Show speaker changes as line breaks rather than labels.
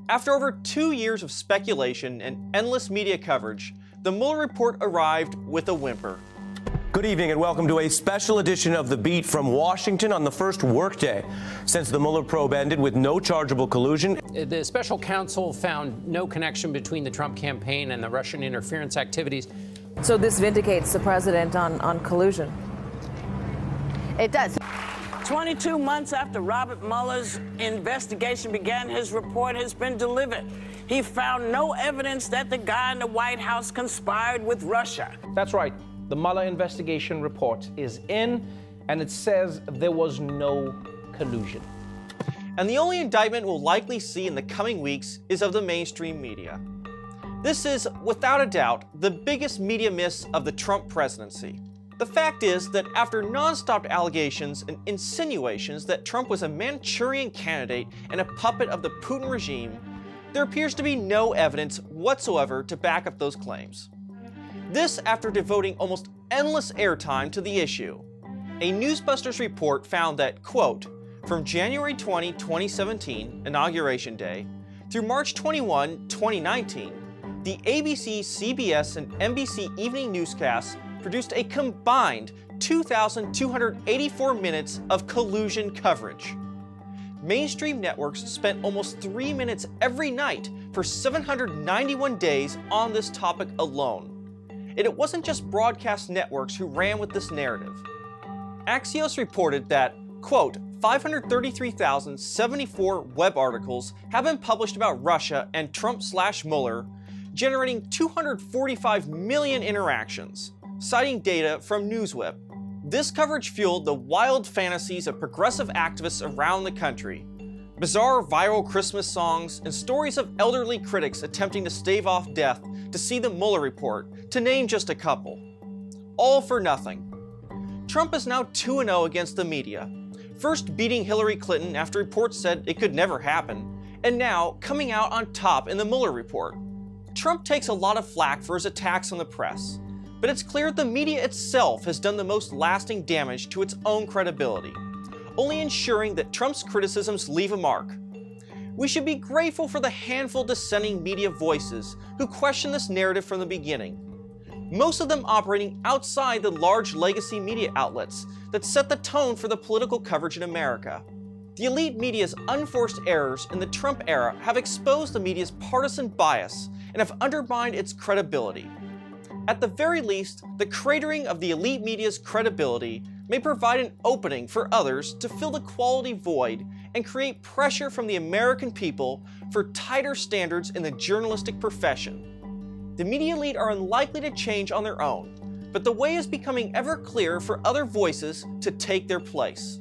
After over 2 years of speculation and endless media coverage, the Mueller report arrived with a whimper.
Good evening and welcome to a special edition of The Beat from Washington on the first workday since the Mueller probe ended with no chargeable collusion.
The special counsel found no connection between the Trump campaign and the Russian interference activities.
So this vindicates the president on collusion?
It does.
22 months after Robert Mueller's investigation began, his report has been delivered. He found no evidence that the guy in the White House conspired with Russia.
That's right. The Mueller investigation report is in, and it says there was no collusion.
And the only indictment we'll likely see in the coming weeks is of the mainstream media. This is, without a doubt, the biggest media miss of the Trump presidency. The fact is that after non-stop allegations and insinuations that Trump was a Manchurian candidate and a puppet of the Putin regime, there appears to be no evidence whatsoever to back up those claims. This after devoting almost endless airtime to the issue. A Newsbusters report found that, quote, from January 20, 2017, Inauguration Day, through March 21, 2019, the ABC, CBS, and NBC evening newscasts produced a combined 2,284 minutes of collusion coverage. Mainstream networks spent almost 3 minutes every night for 791 days on this topic alone. And it wasn't just broadcast networks who ran with this narrative. Axios reported that, quote, 533,074 web articles have been published about Russia and Trump/Mueller, generating 245 million interactions, citing data from NewsWhip. This coverage fueled the wild fantasies of progressive activists around the country, bizarre viral Christmas songs, and stories of elderly critics attempting to stave off death to see the Mueller report, to name just a couple. All for nothing. Trump is now 2-0 against the media, first beating Hillary Clinton after reports said it could never happen, and now coming out on top in the Mueller report. Trump takes a lot of flack for his attacks on the press, but it's clear the media itself has done the most lasting damage to its own credibility, only ensuring that Trump's criticisms leave a mark. We should be grateful for the handful of dissenting media voices who question this narrative from the beginning, most of them operating outside the large legacy media outlets that set the tone for the political coverage in America. The elite media's unforced errors in the Trump era have exposed the media's partisan bias and have undermined its credibility. At the very least, the cratering of the elite media's credibility may provide an opening for others to fill the quality void and create pressure from the American people for tighter standards in the journalistic profession. The media elite are unlikely to change on their own, but the way is becoming ever clearer for other voices to take their place.